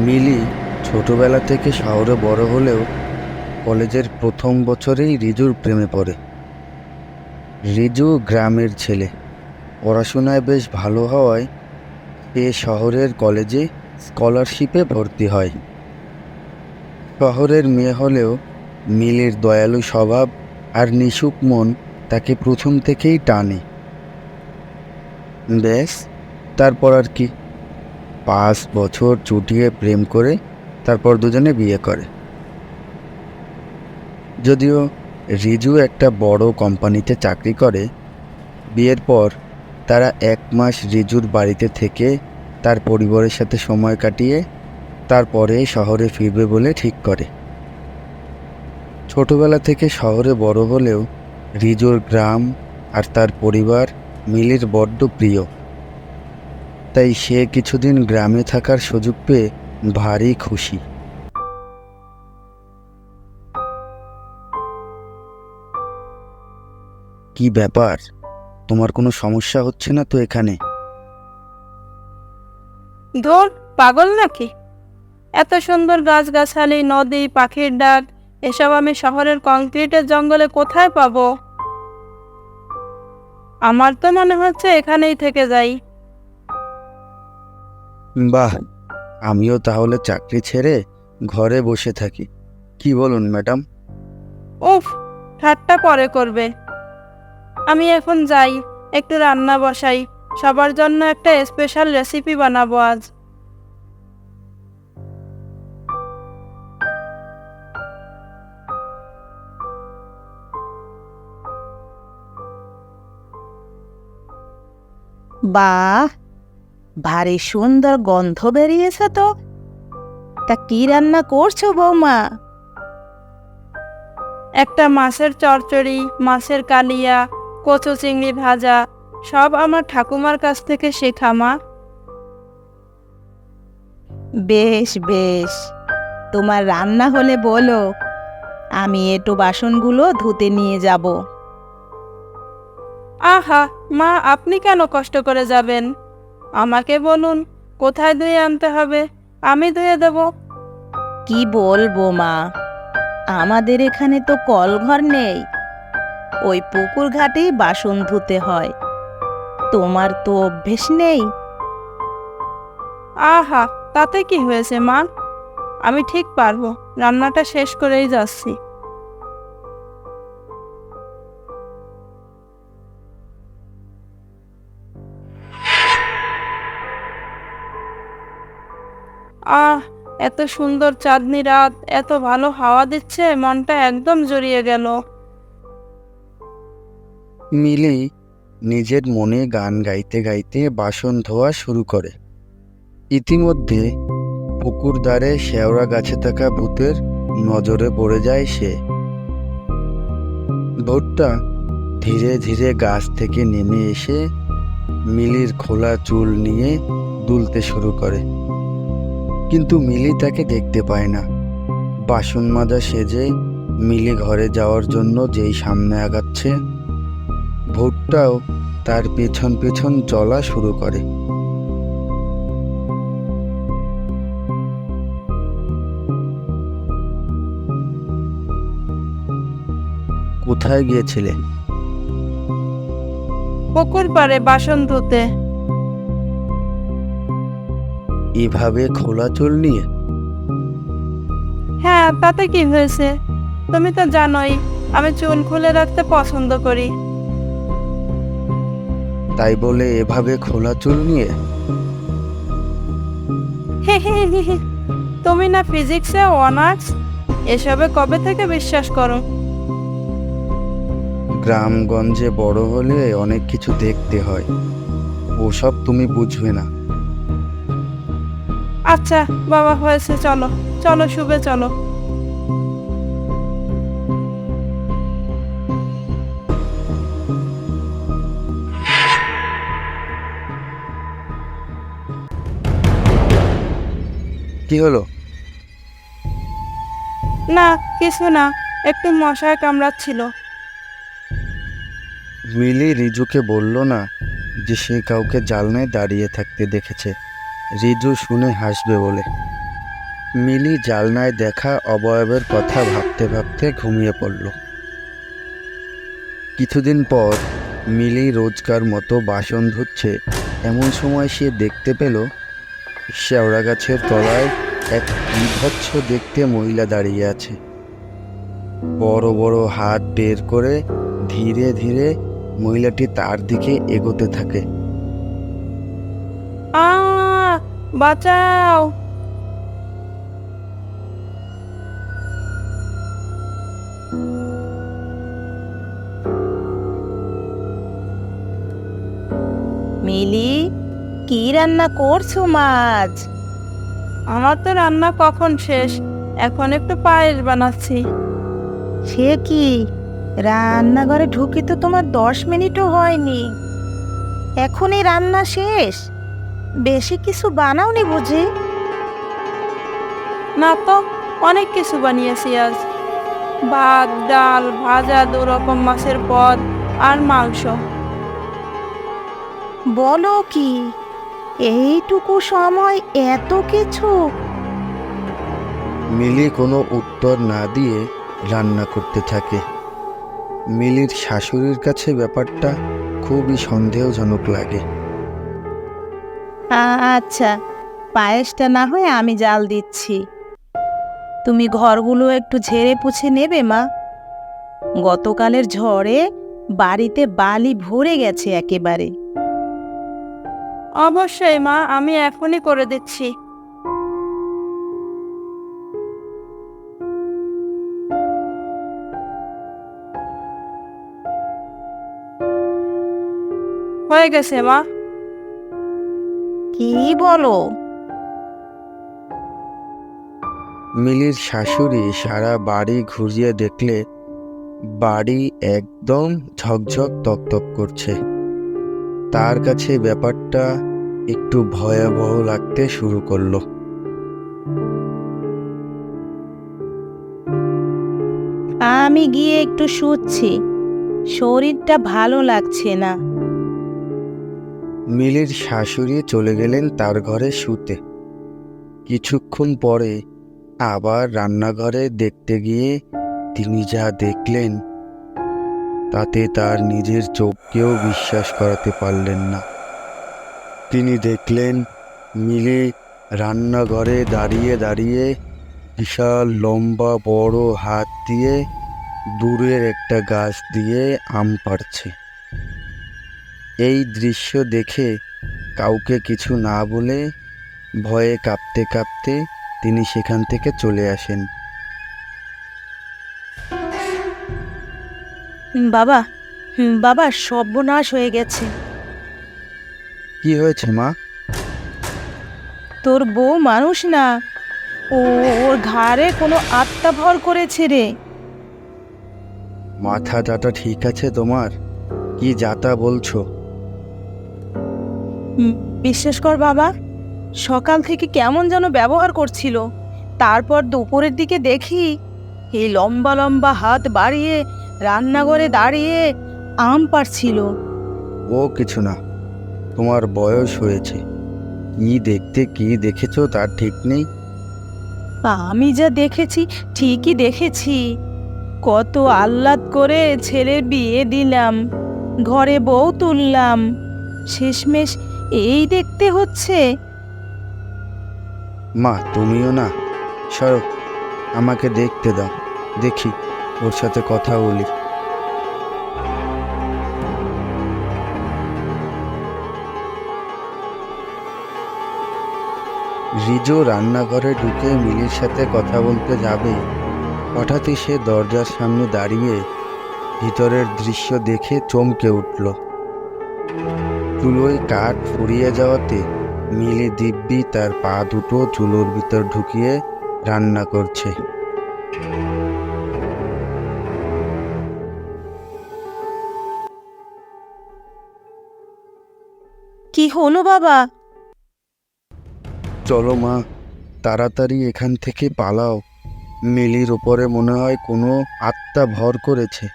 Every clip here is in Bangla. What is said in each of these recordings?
মিলি ছোটবেলা থেকে শহরে বড় হলেও কলেজের প্রথম বছরেই রিজুর প্রেমে পড়ে। রিজু গ্রামের ছেলে, পড়াশোনায় বেশ ভালো হওয়ায় সে শহরের কলেজে স্কলারশিপে ভর্তি হয়। শহরের মেয়ে হলেও মিলির দয়ালু স্বভাব আর নিশুক মন তাকে প্রথম থেকেই টানে। ব্যাস, তারপর আর কি, 5 বছর চুটিয়ে প্রেম করে তারপর দুজনে বিয়ে করে। যদিও রিজু একটা বড় কোম্পানিতে চাকরি করে। বিয়ের পর তারা 1 মাস রিজুর বাড়িতে থেকে তার পরিবারের সাথে সময় কাটিয়ে তারপরে শহরে ফিরবে বলে ঠিক করে। ছোটবেলা থেকে শহরে বড় হলেও রিজুর গ্রাম আর তার পরিবার মিলির বড্ড প্রিয়। তাই সে কিছুদিন গ্রামে থাকার সুযোগ পেয়ে ভারী খুশি। কি ব্যাপার, তোমার কোনো সমস্যা হচ্ছে না তো এখানে? ধুর, পাগল নাকি? এত সুন্দর গাছগাছালি, নদী, পাখির ডাক এসব আমি শহরের কংক্রিটের জঙ্গলে কোথায় পাবো? আমার তো মনে হচ্ছে এখানেই থেকে যাই। বাহ, আমিও তাহলে চাকরি ছেড়ে ঘরে বসে থাকি, কি বলুন ম্যাডাম? উফ, ঠাট্টা পরে করবে। আমি এখন যাই, একটু রান্না বসাই। সবার জন্য একটা স্পেশাল রেসিপি বানাবো আজ। বাহ, ভারী সুন্দর গন্ধ বেরিয়েছে তো। তা কি রান্না করছো বৌমা? একটা মাছের চচ্চড়ি, মাছের কালিয়া, কচু চিংড়ি ভাজা, সব আমার ঠাকুমার কাছ থেকে শেখা মা। বেশ বেশ, তোমার রান্না হলে বলো, আমি একটু বাসনগুলো ধুতে নিয়ে যাব। আহা মা, আপনি কেন কষ্ট করে যাবেন? আমাকে বলুন কোথায় ধুয়ে আনতে হবে, আমি ধুয়ে দেব। কি বলবো মা, আমাদের এখানে তো কলঘর নেই, ওই পুকুর ঘাটেই বাসন ধুতে হয়। তোমার তো অভ্যেস নেই। আহা, তাতে কি হয়েছে মা? আমি ঠিক পারবো, রান্নাটা শেষ করেই যাচ্ছি। আহ, এত সুন্দর চাঁদনি রাত, এত ভালো হাওয়া দিচ্ছে, মনটা একদম জুড়িয়ে গেল। মিলি নিজের মনে গান গাইতে গাইতে বাসন ধোয়া শুরু করে। ইতিমধ্যে পুকুর ধারে শেওড়া গাছে থাকা ভূতের নজরে পড়ে যায় সে। ভূতটা ধীরে ধীরে গাছ থেকে নেমে এসে মিলির খোলা চুল নিয়ে দুলতে শুরু করে, কিন্তু মিলি তাকে দেখতে পায় না। বাসন মাজা সেজে মিলি ঘরে যাওয়ার জন্য যেই সামনে আগাচ্ছে, ভূতটাও তার পেছন পেছন চলা শুরু করে। কোথায় গিয়েছিলে? পুকুর পাড়ে বাসন ধুতে। এভাবে খোলা চুল নিয়ে? হ্যাঁ, তাতে কি হয়েছে? তুমি তো জানোই আমি চুল খুলে রাখতে পছন্দ করি। তাই বলে এভাবে খোলা চুল নিয়ে? হে হে হে হে। তুমি না ফিজিক্সে অনার্স, এসবে কবে থেকে বিশ্বাস করো? গ্রামগঞ্জে বড় হলে অনেক কিছু দেখতে হয়, ওসব তুমি বুঝবে না। আচ্ছা বাবা, হয়েছে, চলো চলো শুবে চলো। কি হলো? না, কিছু না, একটু মশায় কামড়াচ্ছিল। মিলি রিজুকে বলল না যে সে কাউকে জানলায় দাঁড়িয়ে থাকতে দেখেছে, রিজু শুনে হাসবে বলে। মিলি জালনায় দেখা অবয়বের কথা ভাবতে ভাবতে ঘুমিয়ে পড়ল। কিছুদিন পর মিলি রোজকার মতো বাসন ধুচ্ছে, এমন সময় সে দেখতে পেল শেওড়া গাছের তলায় এক বিভৎস দেখতে মহিলা দাঁড়িয়ে আছে। বড় বড় হাত বের করে ধীরে ধীরে মহিলাটি তার দিকে এগোতে থাকে। আ বাঁচাও! মিলি, কি রান্না করছো মাছ? আমার তো রান্না কখন শেষ, এখন একটু পায়েস বানাচ্ছি। সে কি, রান্নাঘরে ঢুকে তো তোমার 10 মিনিটও হয়নি, এখনই রান্না শেষ? বেশি কিছু বানাওনি বুঝি? না তো, অনেক কিছু বানিয়েছি আজ। ভাত, ডাল, ভাজা, 2 রকম মাছের পদ আর মাংস। বলো কি, এইটুকু সময় এত কিছু? মিলি কোনো উত্তর না দিয়ে রান্না করতে থাকে। মিলির শাশুড়ির কাছে ব্যাপারটা খুবই সন্দেহজনক লাগে। আচ্ছা, পায়েসটা না হয় আমি জাল দিচ্ছি, তুমি ঘরগুলো একটু ঝেড়ে পুছে নেবে মা। গতকালের ঝড়ে বাড়িতে বালি ভরে গেছে একেবারে। অবশ্যই মা, আমি এখনই করে দিচ্ছি। হয়ে গেছে মা। কি বলো? মিলির শাশুড়ি সারা বাড়ি ঘুরিয়ে দেখলে বাড়ি একদম ঝকঝক তকতক করছে। তার কাছে ব্যাপারটা একটু ভয়াবহ লাগতে শুরু করলো। আমি গিয়ে একটু শুচ্ছি, শরীরটা ভালো লাগছে না। মিলির শাশুড়ি চলে গেলেন তার ঘরে শুতে। কিছুক্ষণ পরে আবার রান্নাঘরে দেখতে গিয়ে তিনি যা দেখলেন তাতে তার নিজের চোখকেও বিশ্বাস করাতে পারলেন না। তিনি দেখলেন মিলি রান্নাঘরে দাঁড়িয়ে দাঁড়িয়ে বিশাল লম্বা বড় হাত দিয়ে দূরের একটা গাছ দিয়ে আম পাড়ছে। এই দৃশ্য দেখে কাউকে কিছু না বলে ভয়ে কাঁপতে কাঁপতে তিনি সেখান থেকে চলে আসেন। বাবা, বাবা, সর্বনাশ হয়ে গেছে। কি হয়েছে মা? তোর বউ মানুষ না, ওর ঘাড়ে কোনো আত্মা ভর করেছে রে। মাথা টাটা ঠিক আছে তোমার? কি যাতা বলছো? বিশ্বাস কর বাবা, সকাল থেকে কেমন যেন ব্যবহার করছিল, তারপর দুপুরের দিকে দেখি এই লম্বা লম্বা হাত বাড়িয়ে রান্নাঘরে দাঁড়িয়ে আম পাড়ছিল। ও কিছু না, তোমার বয়স হয়েছে, কি দেখতে কি দেখেছো তার ঠিক নেই। আমি যা দেখেছি ঠিকই দেখেছি, কত আহ্লাদ করে ছেলের বিয়ে দিলাম, ঘরে বউ তুললাম, শেষমেশ এই দেখতে হচ্ছে। মা তুমিও না, সরো, আমাকে দেখতে দাও, দেখি, ওর সাথে কথা বলি। রিজো রান্নাঘরে ঢুকে মিলির সাথে কথা বলতে যাবে, হঠাৎই সে দরজার সামনে দাঁড়িয়ে ভিতরের দৃশ্য দেখে চমকে উঠল। চুলোয় কাঠ ফুরিয়ে যাওয়াতে মিলি দিব্যি তার পা দুটো চুলোর ভিতর ঢুকিয়ে রান্না করছে। কি হলো বাবা? চলো মা, তাড়াতাড়ি এখান থেকে পালাও, মিলির ওপরে মনে হয় কোনো আত্মা ভর করেছে।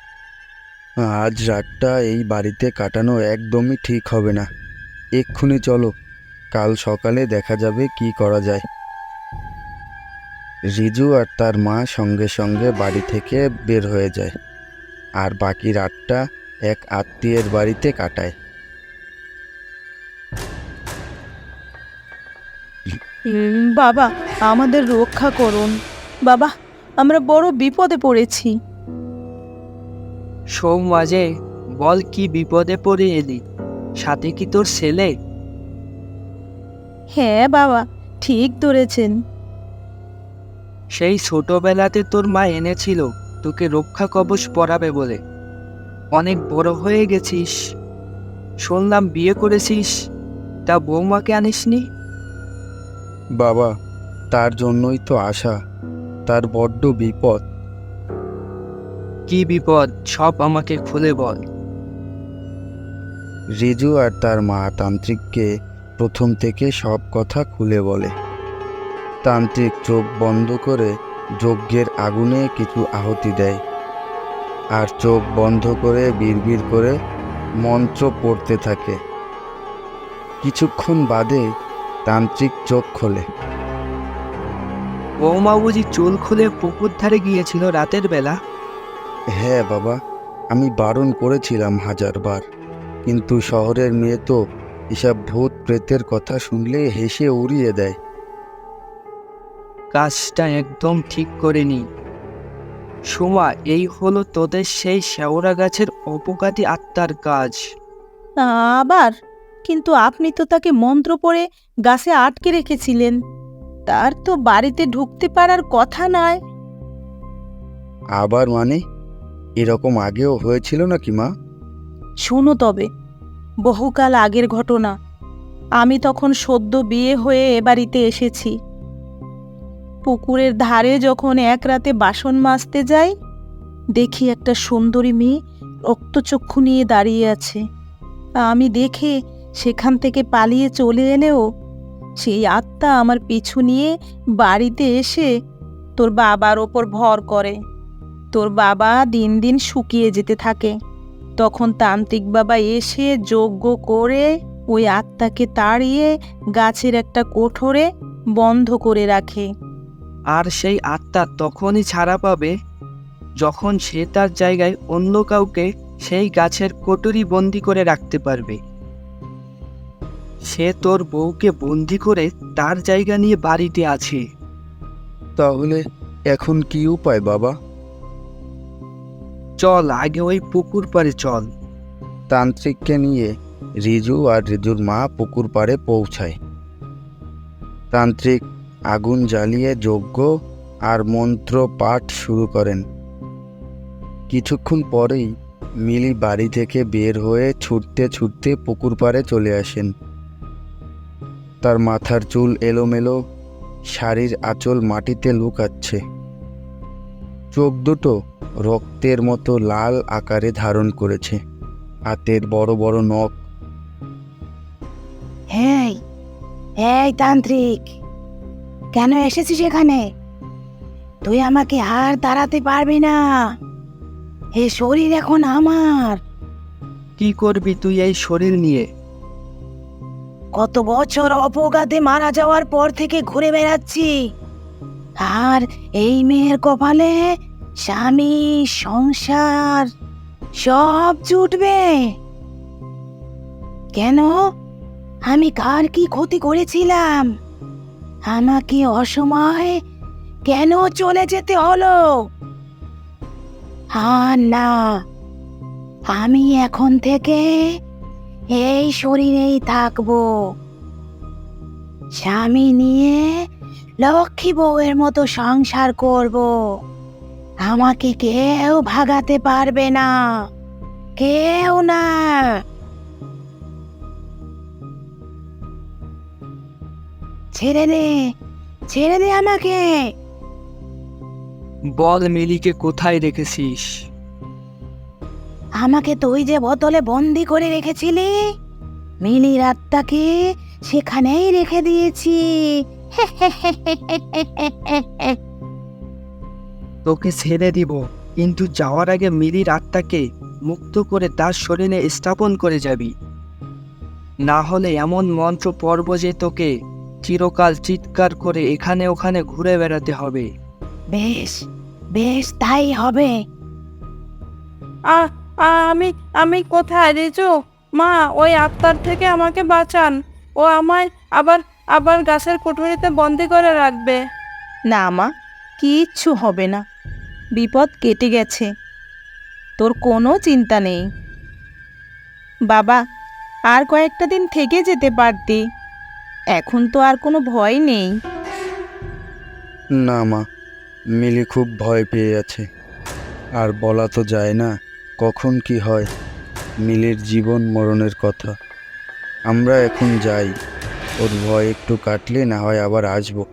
আজ রাতটা এই বাড়িতে কাটানো একদমই ঠিক হবে না। এক্ষুনি চলো, কাল সকালে দেখা যাবে কি করা যায়। রিজু আর তার মা সঙ্গে সঙ্গে বাড়ি থেকে বের হয়ে যায় আর বাকি রাতটা এক আত্মীয়ের বাড়িতে কাটায়। বাবা, আমাদের রক্ষা করুন বাবা, আমরা বড় বিপদে পড়েছি। সৌমাজে, বল কি বিপদে পড়ে এলি? সাথে কি তোর ছেলে? হ্যাঁ বাবা, ঠিক ধরেছেন। সেই ছোটবেলাতে তোর মা এনেছিল তোকে রক্ষা কবচ পরাবে বলে। অনেক বড় হয়ে গেছিস, শুনলাম বিয়ে করেছিস, তা বৌমাকে আনিসনি? বাবা, তার জন্যই তো আশা। তার বড্ড বিপদ। কি বিপদ, সব আমাকে খুলে বল। রিজু আর তার মা তান্ত্রিককে প্রথম থেকে সব কথা খুলে বলে। তান্ত্রিক চোখ বন্ধ করে যজ্ঞের আগুনে কিছু আহুতি দেয় আর চোখ বন্ধ করে বিড়বিড় করে মন্ত্র পড়তে থাকে। কিছুক্ষণ বাদে তান্ত্রিক চোখ খোলে। বৌমা বুঝি চুল খুলে পুকুর ধারে গিয়েছিল রাতের বেলা? হ্যাঁ বাবা, আমি বারণ করেছিলাম 1000 বার, কিন্তু শহরের মেয়ে তো এসব ভূত প্রেতের কথা শুনলে হেসে উড়িয়ে দেয়। কাজটা একদম ঠিক করেনি। সোমা, এই হলো তোদের সেই শেওড়া গাছের অপঘাতী আত্মার কাজ। আবার? কিন্তু আপনি তো তাকে মন্ত্র পড়ে গাছে আটকে রেখেছিলেন, তার তো বাড়িতে ঢুকতে পারার কথা নয়। আবার মানে? এরকম আগেও হয়েছিল নাকি মা? শোনো তবে, বহুকাল আগের ঘটনা। আমি তখন সদ্য বিয়ে হয়ে এ বাড়িতে এসেছি। পুকুরের ধারে যখন এক রাতে বাসন মাজতে যাই, দেখি একটা সুন্দরী মেয়ে রক্তচক্ষু নিয়ে দাঁড়িয়ে আছে। আমি দেখে সেখান থেকে পালিয়ে চলে এলেও সেই আত্মা আমার পিছু নিয়ে বাড়িতে এসে তোর বাবার ওপর ভর করে। তোর বাবা দিন দিন শুকিয়ে যেতে থাকে। তখন তান্ত্রিক বাবা এসে যজ্ঞ করে ওই আত্মাকে তাড়িয়ে গাছের একটা কোঠরে বন্ধ করে রাখে। আর সেই আত্মা তখনই ছাড়া পাবে যখন সে তার জায়গায় অন্য কাউকে সেই গাছের কোটরি বন্দি করে রাখতে পারবে। সে তোর বউকে বন্দি করে তার জায়গা নিয়ে বাড়িতে আছে। তাহলে এখন কি উপায় বাবা? চল আগে ওই পুকুর পাড়ে চল। তান্ত্রিককে নিয়ে রিজু আর রিজুর মা পুকুর পাড়ে পৌঁছায়। তান্ত্রিক আগুন জ্বালিয়ে যজ্ঞ আর মন্ত্র পাঠ শুরু করেন। কিছুক্ষণ পরেই মিলি বাড়ি থেকে বের হয়ে ছুটতে ছুটতে পুকুর পাড়ে চলে আসেন। তার মাথার চুল এলোমেলো, শাড়ির আঁচল মাটিতে লুকাচ্ছে। চোখ দুটো রক্তের মতো লাল আকারে ধারণ করেছে, হাতের বড় বড় নখ। এই এই তান্ত্রিক, কেন এসেছিস এখানে? তুই আমাকে আর তাড়াতে পারবি না। এ শরীর এখন আমার। কি করবি তুই এই শরীর নিয়ে? কত বছর অপঘাতে মারা যাওয়ার পর থেকে ঘুরে বেড়াচ্ছি, আর এই মেয়ের কপালে স্বামী, সংসার সব জুটবে। কেন? আমি কার কি ক্ষতি করেছিলাম? আমাকে অসময়ে কেন চলে যেতে হলো? আর না, আমি এখন থেকে এই শরীরেই থাকবো। স্বামী নিয়ে লক্ষ্মী বউয়ের মতো সংসার করব। আমাকে কেউ ভাগাতে পারবে না, কেউ না। ছেড়ে দে, ছেড়ে দে আমাকে। বল মিলিকে কোথায় রেখেছিস? আমাকে তুই যে বোতলে বন্দি করে রেখেছিলি, মিলির আত্মাকে সেখানেই রেখে দিয়েছি। তোকে ছেড়ে দিব, কিন্তু যাওয়ার আগে মিলির আত্মাকে মুক্ত করে তার শরীরে স্থাপন করে যাবি। না হলে এমন মন্ত্র পড়ব যে তোকে চিরকাল চিৎকার করে এখানে ওখানে ঘুরে বেড়াতে হবে। বেশ বেশ তাই হবে। আ- আমি আমি কোথায় রিজু? মা, ওই আত্মার থেকে আমাকে বাঁচান। ও আমায় আবার আবার গাছের কুঠুরিতে বন্দি করে রাখবে। না মা, কিচ্ছু হবে না, বিপদ কেটে গেছে, তোর কোনো চিন্তা নেই। বাবা, আর কয়েকটা দিন থেকে যেতে পারতি, এখন তো আর কোনো ভয় নেই। না মা, মিলি খুব ভয় পেয়ে আছে। আর বলা তো যায় না কখন কি হয়, মিলির জীবন মরণের কথা। আমরা এখন যাই, ওর ভয় একটু কাটলে না হয় আবার আসবো।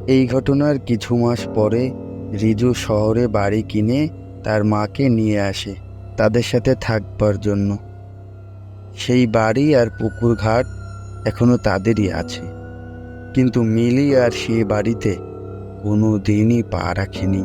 এই ঘটনার কিছু মাস পরে রিজু শহরে বাড়ি কিনে তার মাকে নিয়ে আসে তাদের সাথে থাকবার জন্য। সেই বাড়ি আর পুকুর ঘাট এখনো তাদেরই আছে, কিন্তু মিলি আর সে বাড়িতে কোনো দিনই পা রাখেনি।